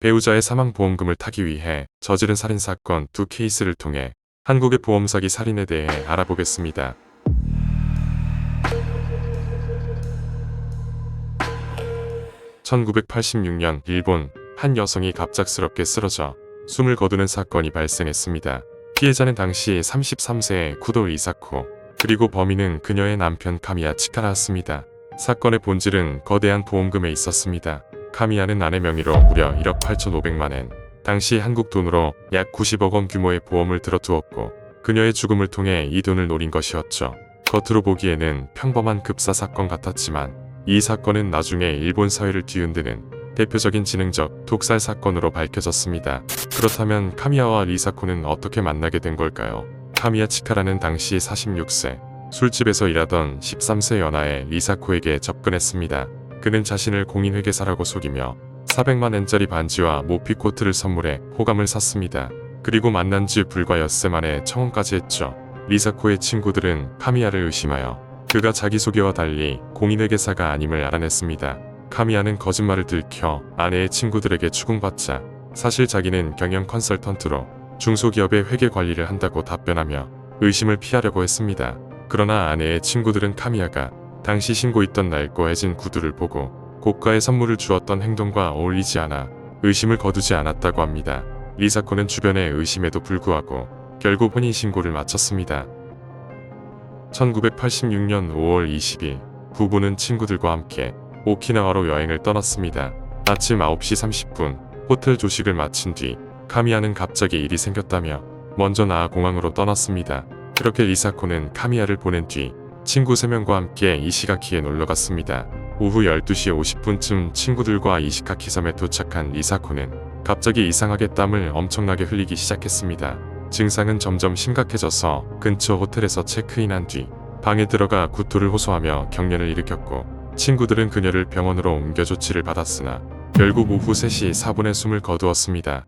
배우자의 사망보험금을 타기 위해 저지른 살인사건 2케이스를 통해 한국의 보험사기 살인에 대해 알아보겠습니다. 1986년 일본 한 여성이 갑작스럽게 쓰러져 숨을 거두는 사건이 발생했습니다. 피해자는 당시 33세의 쿠도 이사코, 그리고 범인은 그녀의 남편 카미야 치카라였습니다. 사건의 본질은 거대한 보험금에 있었습니다. 카미야는 아내 명의로 무려 1억 8,500만엔, 당시 한국 돈으로 약 90억 원 규모의 보험을 들어두었고 그녀의 죽음을 통해 이 돈을 노린 것이었죠. 겉으로 보기에는 평범한 급사 사건 같았지만 이 사건은 나중에 일본 사회를 뒤흔드는 대표적인 지능적 독살 사건으로 밝혀졌습니다. 그렇다면 카미야와 리사코는 어떻게 만나게 된 걸까요? 카미야 치카라는 당시 46세, 술집에서 일하던 13세 연하의 리사코에게 접근했습니다. 그는 자신을 공인회계사라고 속이며 400만엔짜리 반지와 모피코트를 선물해 호감을 샀습니다. 그리고 만난 지 불과 엿새 만에 청혼까지 했죠. 리사코의 친구들은 카미야를 의심하여 그가 자기소개와 달리 공인회계사가 아님을 알아냈습니다. 카미야는 거짓말을 들켜 아내의 친구들에게 추궁받자 사실 자기는 경영 컨설턴트로 중소기업의 회계 관리를 한다고 답변하며 의심을 피하려고 했습니다. 그러나 아내의 친구들은 카미야가 당시 신고 있던 낡고 해진 구두를 보고 고가의 선물을 주었던 행동과 어울리지 않아 의심을 거두지 않았다고 합니다. 리사코는 주변의 의심에도 불구하고 결국 혼인신고를 마쳤습니다. 1986년 5월 20일 부부는 친구들과 함께 오키나와로 여행을 떠났습니다. 아침 9시 30분 호텔 조식을 마친 뒤 카미야는 갑자기 일이 생겼다며 먼저 나아 공항으로 떠났습니다. 그렇게 리사코는 카미야를 보낸 뒤 친구 3명과 함께 이시가키에 놀러갔습니다. 오후 12시 50분쯤 친구들과 이시가키 섬에 도착한 리사코는 갑자기 이상하게 땀을 엄청나게 흘리기 시작했습니다. 증상은 점점 심각해져서 근처 호텔에서 체크인한 뒤 방에 들어가 구토를 호소하며 경련을 일으켰고 친구들은 그녀를 병원으로 옮겨 조치를 받았으나 결국 오후 3시 4분에 숨을 거두었습니다.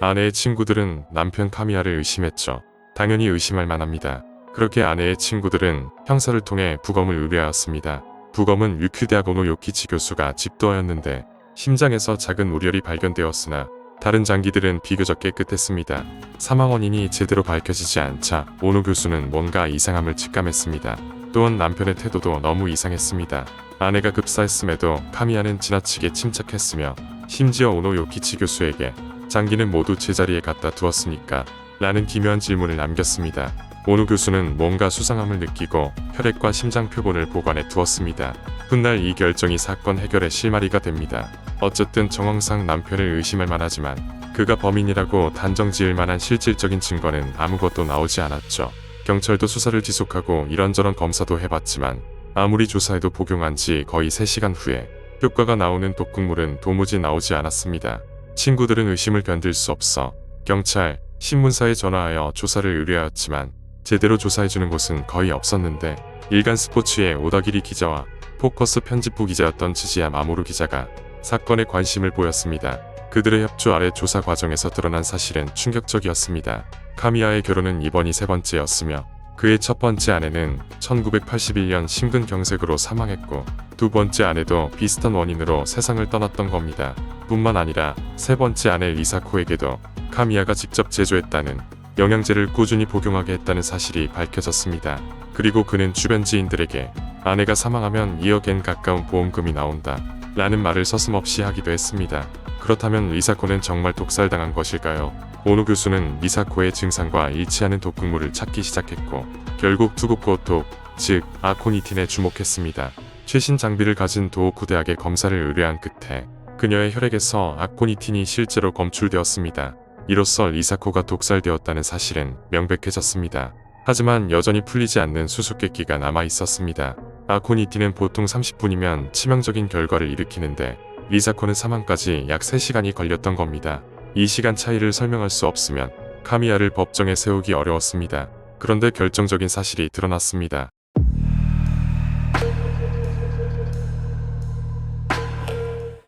아내의 친구들은 남편 카미야를 의심했죠. 당연히 의심할 만합니다. 그렇게 아내의 친구들은 형사를 통해 부검을 의뢰하였습니다. 부검은 유큐대학 오노 요키치 교수가 집도하였는데 심장에서 작은 우열이 발견되었으나 다른 장기들은 비교적 깨끗했습니다. 사망 원인이 제대로 밝혀지지 않자 오노 교수는 뭔가 이상함을 직감했습니다. 또한 남편의 태도도 너무 이상했습니다. 아내가 급사했음에도 카미야는 지나치게 침착했으며 심지어 오노 요키치 교수에게 장기는 모두 제자리에 갖다 두었으니까 라는 기묘한 질문을 남겼습니다. 오노 교수는 뭔가 수상함을 느끼고 혈액과 심장 표본을 보관해 두었습니다. 훗날 이 결정이 사건 해결의 실마리가 됩니다. 어쨌든 정황상 남편을 의심할 만하지만 그가 범인이라고 단정 지을 만한 실질적인 증거는 아무것도 나오지 않았죠. 경찰도 수사를 지속하고 이런저런 검사도 해봤지만 아무리 조사해도 복용한 지 거의 3시간 후에 효과가 나오는 독극물은 도무지 나오지 않았습니다. 친구들은 의심을 견딜 수 없어 경찰, 신문사에 전화하여 조사를 의뢰하였지만 제대로 조사해주는 곳은 거의 없었는데 일간 스포츠의 오다기리 기자와 포커스 편집부 기자였던 츠지야 마모루 기자가 사건에 관심을 보였습니다. 그들의 협조 아래 조사 과정에서 드러난 사실은 충격적이었습니다. 카미야의 결혼은 이번이 3번째였으며 그의 첫 번째 아내는 1981년 심근경색으로 사망했고 두 번째 아내도 비슷한 원인으로 세상을 떠났던 겁니다. 뿐만 아니라 세 번째 아내 리사코에게도 카미야가 직접 제조했다는 영양제를 꾸준히 복용하게 했다는 사실이 밝혀졌습니다. 그리고 그는 주변 지인들에게 아내가 사망하면 2억엔 가까운 보험금이 나온다 라는 말을 서슴없이 하기도 했습니다. 그렇다면 리사코는 정말 독살당한 것일까요? 오노 교수는 리사코의 증상과 일치하는 독극물을 찾기 시작했고 결국 투구코톡, 즉 아코니틴에 주목했습니다. 최신 장비를 가진 도호쿠 대학의 검사를 의뢰한 끝에 그녀의 혈액에서 아코니틴이 실제로 검출되었습니다. 이로써 리사코가 독살되었다는 사실은 명백해졌습니다. 하지만 여전히 풀리지 않는 수수께끼가 남아 있었습니다. 아코니틴은 보통 30분이면 치명적인 결과를 일으키는데 리사코는 사망까지 약 3시간이 걸렸던 겁니다. 이 시간 차이를 설명할 수 없으면 카미야를 법정에 세우기 어려웠습니다. 그런데 결정적인 사실이 드러났습니다.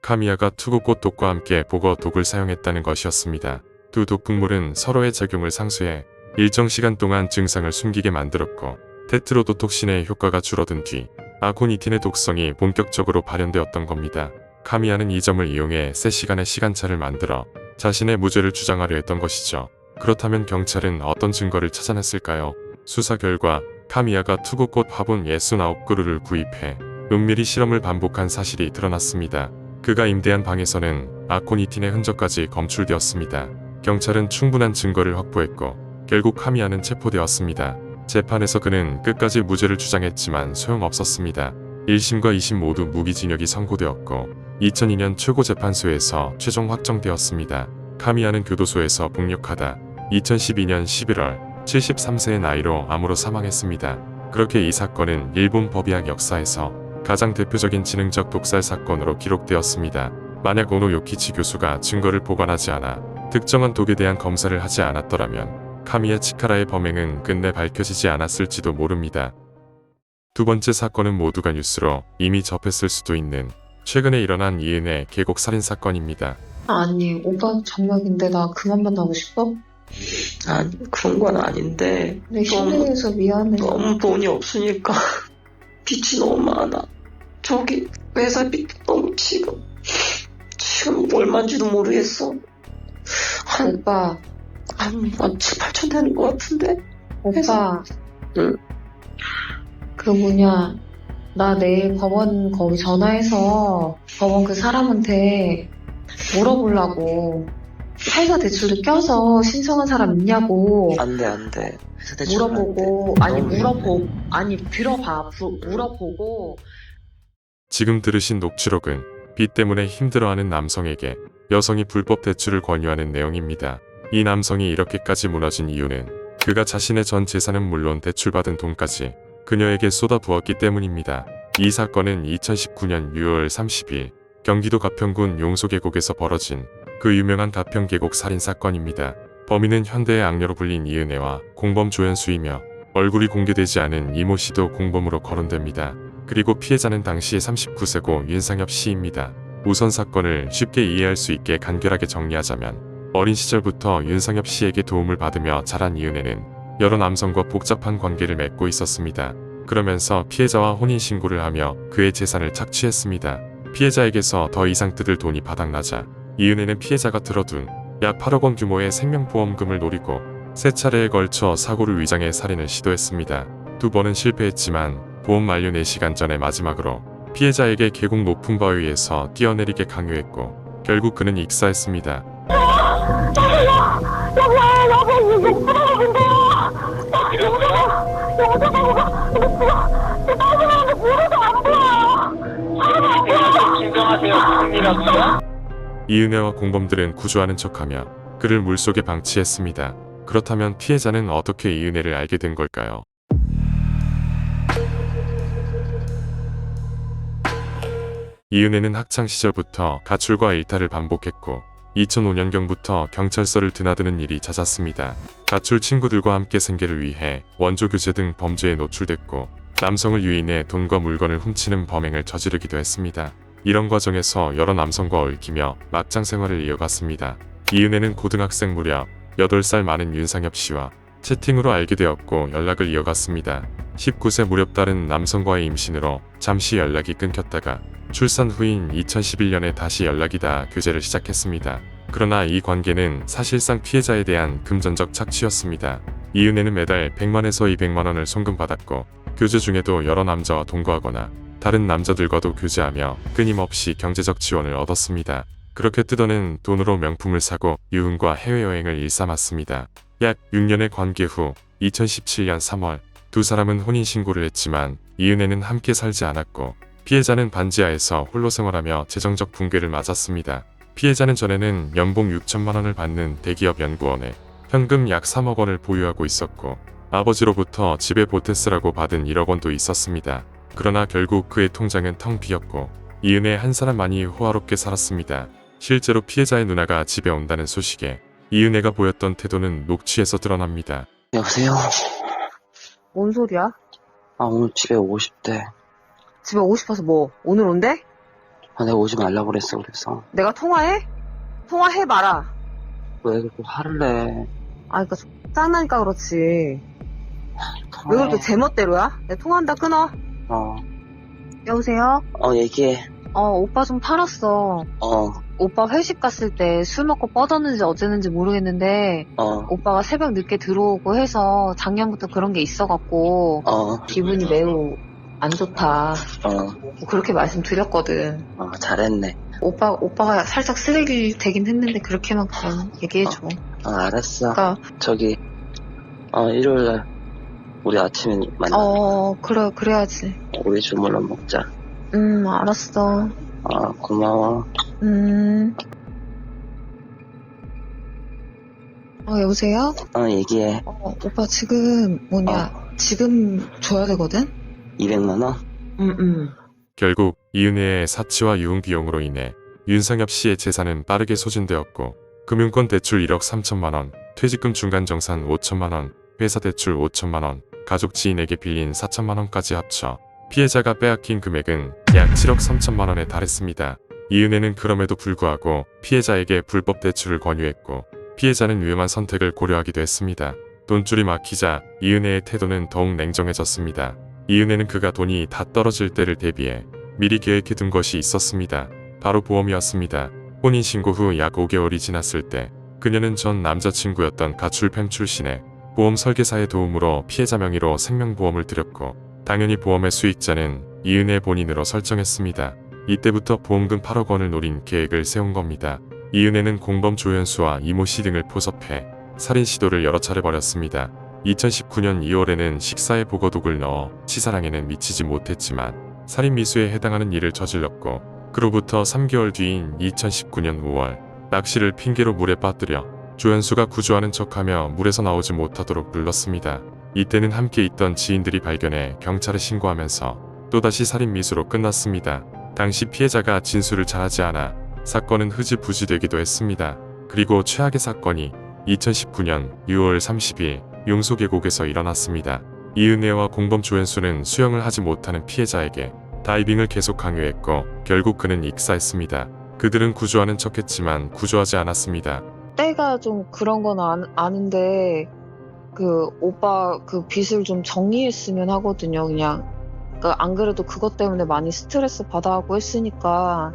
카미야가 투구꽃독과 함께 복어 독을 사용했다는 것이었습니다. 두 독극물은 서로의 작용을 상쇄해 일정 시간 동안 증상을 숨기게 만들었고 테트로도톡신의 효과가 줄어든 뒤 아코니틴의 독성이 본격적으로 발현되었던 겁니다. 카미야는 이 점을 이용해 3시간의 시간차를 만들어 자신의 무죄를 주장하려 했던 것이죠. 그렇다면 경찰은 어떤 증거를 찾아냈을까요? 수사 결과 카미야가 투구꽃 화분 69그루를 구입해 은밀히 실험을 반복한 사실이 드러났습니다. 그가 임대한 방에서는 아코니틴의 흔적까지 검출되었습니다. 경찰은 충분한 증거를 확보했고 결국 카미야는 체포되었습니다. 재판에서 그는 끝까지 무죄를 주장했지만 소용없었습니다. 1심과 2심 모두 무기징역이 선고되었고 2002년 최고재판소에서 최종 확정되었습니다. 카미야는 교도소에서 복역하다 2012년 11월 73세의 나이로 암으로 사망했습니다. 그렇게 이 사건은 일본 법의학 역사에서 가장 대표적인 지능적 독살 사건으로 기록되었습니다. 만약 오노 요키치 교수가 증거를 보관하지 않아 특정한 독에 대한 검사를 하지 않았더라면 카미야 치카라의 범행은 끝내 밝혀지지 않았을지도 모릅니다. 두 번째 사건은 모두가 뉴스로 이미 접했을 수도 있는 최근에 일어난 이은혜 계곡 살인 사건입니다. 아니, 오빠 장막인데 나 그만 만나고 싶어? 아니, 그런 건 아닌데 내 힘들어서 미안해. 너무 돈이 없으니까 빚이 너무 많아. 저기 회사 빚도 너무 지금 얼마인지도 모르겠어. 오빠, 한 7,8천 되는 것 같은데. 오빠. 응. 그 뭐냐, 나 내일 법원 거기 전화해서 법원 그 사람한테 물어보려고. 회사 대출도 껴서 신청한 사람 있냐고 안돼. 회사 대출 물어보고, 아니 들어봐, 물어보고. 지금 들으신 녹취록은 빚 때문에 힘들어하는 남성에게 여성이 불법 대출을 권유하는 내용입니다. 이 남성이 이렇게까지 무너진 이유는 그가 자신의 전 재산은 물론 대출받은 돈까지 그녀에게 쏟아부었기 때문입니다. 이 사건은 2019년 6월 30일 경기도 가평군 용소계곡에서 벌어진 그 유명한 가평계곡 살인사건입니다. 범인은 현대의 악녀로 불린 이은혜와 공범 조현수이며 얼굴이 공개되지 않은 이모 씨도 공범으로 거론됩니다. 그리고 피해자는 당시 39세고 윤상엽 씨입니다. 우선 사건을 쉽게 이해할 수 있게 간결하게 정리하자면 어린 시절부터 윤상엽 씨에게 도움을 받으며 자란 이은혜는 여러 남성과 복잡한 관계를 맺고 있었습니다. 그러면서 피해자와 혼인신고를 하며 그의 재산을 착취했습니다. 피해자에게서 더 이상 뜯을 돈이 바닥나자 이은혜는 피해자가 들어둔 약 8억 원 규모의 생명보험금을 노리고 3차례에 걸쳐 사고를 위장해 살인을 시도했습니다. 2번은 실패했지만 보험 만료 4시간 전에 마지막으로 피해자에게 계곡 높은 바위에서 뛰어내리게 강요했고 결국 그는 익사했습니다. 이은혜와 공범들은 구조하는 척하며 그를 물속에 방치했습니다. 그렇다면 피해자는 어떻게 이은혜를 알게 된 걸까요? 이은혜는 학창시절부터 가출과 일탈을 반복했고 2005년경부터 경찰서를 드나드는 일이 잦았습니다. 가출 친구들과 함께 생계를 위해 원조 교제 등 범죄에 노출됐고 남성을 유인해 돈과 물건을 훔치는 범행을 저지르기도 했습니다. 이런 과정에서 여러 남성과 얽히며 막장 생활을 이어갔습니다. 이은혜는 고등학생 무렵 8살 많은 윤상엽 씨와 채팅으로 알게 되었고 연락을 이어갔습니다. 19세 무렵 다른 남성과의 임신으로 잠시 연락이 끊겼다가 출산 후인 2011년에 다시 연락이 닿아 교제를 시작했습니다. 그러나 이 관계는 사실상 피해자에 대한 금전적 착취였습니다. 이은혜는 매달 100만에서 200만원을 송금받았고 교제 중에도 여러 남자와 동거하거나 다른 남자들과도 교제하며 끊임없이 경제적 지원을 얻었습니다. 그렇게 뜯어낸 돈으로 명품을 사고 유흥과 해외여행을 일삼았습니다. 약 6년의 관계 후 2017년 3월 두 사람은 혼인신고를 했지만 이은혜는 함께 살지 않았고 피해자는 반지하에서 홀로 생활하며 재정적 붕괴를 맞았습니다. 피해자는 전에는 연봉 6천만 원을 받는 대기업 연구원에 현금 약 3억 원을 보유하고 있었고 아버지로부터 집에 보태 쓰라고 받은 1억 원도 있었습니다. 그러나 결국 그의 통장은 텅 비었고 이은혜 한 사람만이 호화롭게 살았습니다. 실제로 피해자의 누나가 집에 온다는 소식에 이은혜가 보였던 태도는 녹취에서 드러납니다. 여보세요? 뭔 소리야? 오늘 집에 오고 싶대. 집에 오고 싶어서 뭐 오늘 온대? 내가 오지 말라고 그랬어. 그래서 내가 통화해? 통화해 봐라. 왜 그렇게 화를 내? 그러니까 짱나니까 그렇지. 왜 그렇게 제멋대로야? 내가 통화한다 끊어. 여보세요? 얘기해. 오빠 좀 팔았어. 오빠 회식 갔을 때 술 먹고 뻗었는지 어쨌는지 모르겠는데, 오빠가 새벽 늦게 들어오고 해서 작년부터 그런 게 있어갖고, 기분이 매우 안 좋다. 그렇게 말씀드렸거든. 잘했네. 오빠가 살짝 쓰레기 되긴 했는데, 그렇게만 그냥 얘기해줘. 알았어. 그러니까, 저기, 일요일날 우리 아침에 만나. 그래야지. 우리 주물러 먹자. 알았어. 고마워. 여보세요? 얘기해. 오빠 지금 지금 줘야 되거든? 200만 원? 결국 이은혜의 사치와 유흥 비용으로 인해 윤상엽 씨의 재산은 빠르게 소진되었고 금융권 대출 1억 3천만 원, 퇴직금 중간 정산 5천만 원, 회사 대출 5천만 원, 가족 지인에게 빌린 4천만 원까지 합쳐 피해자가 빼앗긴 금액은 약 7억 3천만 원에 달했습니다. 이은혜는 그럼에도 불구하고 피해자에게 불법 대출을 권유했고 피해자는 위험한 선택을 고려하기도 했습니다. 돈줄이 막히자 이은혜의 태도는 더욱 냉정해졌습니다. 이은혜는 그가 돈이 다 떨어질 때를 대비해 미리 계획해둔 것이 있었습니다. 바로 보험이었습니다. 혼인신고 후 약 5개월이 지났을 때 그녀는 전 남자친구였던 가출팸 출신의 보험 설계사의 도움으로 피해자 명의로 생명보험을 들였고 당연히 보험의 수익자는 이은혜 본인으로 설정했습니다. 이때부터 보험금 8억 원을 노린 계획을 세운 겁니다. 이은혜는 공범 조현수와 이모 씨 등을 포섭해 살인 시도를 여러 차례 벌였습니다. 2019년 2월에는 식사에 보거독을 넣어 치사랑에는 미치지 못했지만 살인 미수에 해당하는 일을 저질렀고 그로부터 3개월 뒤인 2019년 5월 낚시를 핑계로 물에 빠뜨려 조현수가 구조하는 척하며 물에서 나오지 못하도록 눌렀습니다. 이때는 함께 있던 지인들이 발견해 경찰에 신고하면서 또다시 살인 미수로 끝났습니다. 당시 피해자가 진술을 잘하지 않아 사건은 흐지부지되기도 했습니다. 그리고 최악의 사건이 2019년 6월 30일 용소 계곡에서 일어났습니다. 이은혜와 공범 조현수는 수영을 하지 못하는 피해자에게 다이빙을 계속 강요했고 결국 그는 익사했습니다. 그들은 구조하는 척했지만 구조하지 않았습니다. 때가 좀 그런 건 아는데 오빠 빚을 좀 정리했으면 하거든요. 그냥 안 그래도 그것 때문에 많이 스트레스 받아하고 했으니까.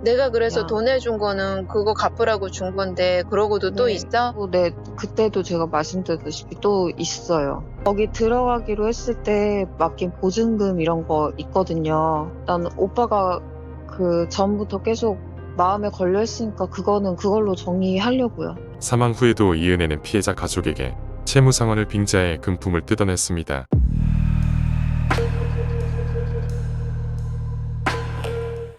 내가 그래서 야. 돈 해준 거는 그거 갚으라고 준 건데 그러고도 또 네. 있어? 네, 그때도 제가 말씀드렸다시피 또 있어요. 거기 들어가기로 했을 때 맡긴 보증금 이런 거 있거든요. 난 오빠가 전부터 계속 마음에 걸려 있으니까 그걸로 정리하려고요. 사망 후에도 이은혜는 피해자 가족에게 채무 상환을 빙자해 금품을 뜯어냈습니다.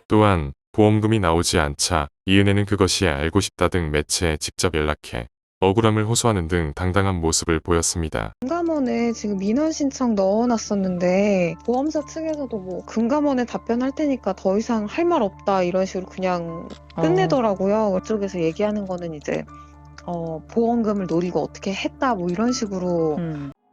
또한 보험금이 나오지 않자 이은혜는 그것이 알고 싶다 등 매체에 직접 연락해 억울함을 호소하는 등 당당한 모습을 보였습니다. 금감원에 지금 민원 신청 넣어놨었는데 보험사 측에서도 금감원에 답변할 테니까 더 이상 할 말 없다 이런 식으로 그냥 끝내더라고요. 그쪽에서 얘기하는 거는 이제 보험금을 노리고 어떻게 했다 이런 식으로.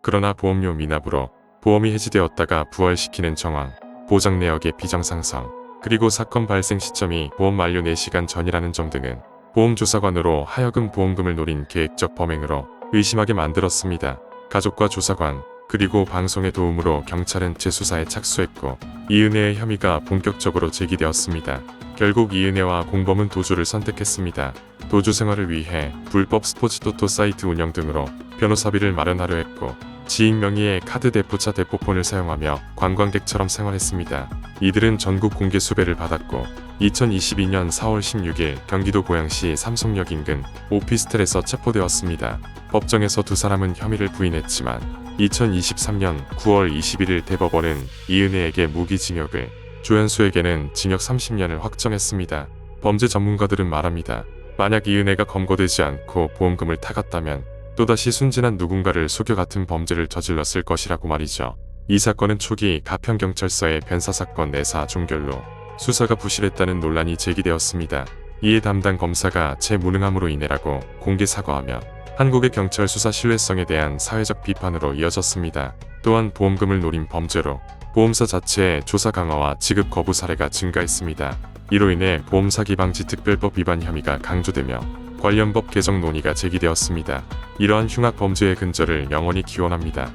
그러나 보험료 미납으로 보험이 해지되었다가 부활시키는 정황, 보장 내역의 비정상성, 그리고 사건 발생 시점이 보험 만료 4시간 전이라는 점 등은 보험조사관으로 하여금 보험금을 노린 계획적 범행으로 의심하게 만들었습니다. 가족과 조사관, 그리고 방송의 도움으로 경찰은 재수사에 착수했고 이은혜의 혐의가 본격적으로 제기되었습니다. 결국 이은혜와 공범은 도주를 선택했습니다. 도주 생활을 위해 불법 스포츠 토토 사이트 운영 등으로 변호사비를 마련하려 했고 지인 명의의 카드 대포차 대포폰을 사용하며 관광객처럼 생활했습니다. 이들은 전국 공개 수배를 받았고 2022년 4월 16일 경기도 고양시 삼성역 인근 오피스텔에서 체포되었습니다. 법정에서 두 사람은 혐의를 부인했지만 2023년 9월 21일 대법원은 이은혜에게 무기징역을, 조현수에게는 징역 30년을 확정했습니다. 범죄 전문가들은 말합니다. 만약 이은혜가 검거되지 않고 보험금을 타갔다면 또다시 순진한 누군가를 속여 같은 범죄를 저질렀을 것이라고 말이죠. 이 사건은 초기 가평경찰서의 변사사건 내사 종결로 수사가 부실했다는 논란이 제기되었습니다. 이에 담당 검사가 제 무능함으로 인해라고 공개 사과하며 한국의 경찰 수사 신뢰성에 대한 사회적 비판으로 이어졌습니다. 또한 보험금을 노린 범죄로 보험사 자체의 조사 강화와 지급 거부 사례가 증가했습니다. 이로 인해 보험사기 방지 특별법 위반 혐의가 강조되며 관련 법 개정 논의가 제기되었습니다. 이러한 흉악 범죄의 근절을 영원히 기원합니다.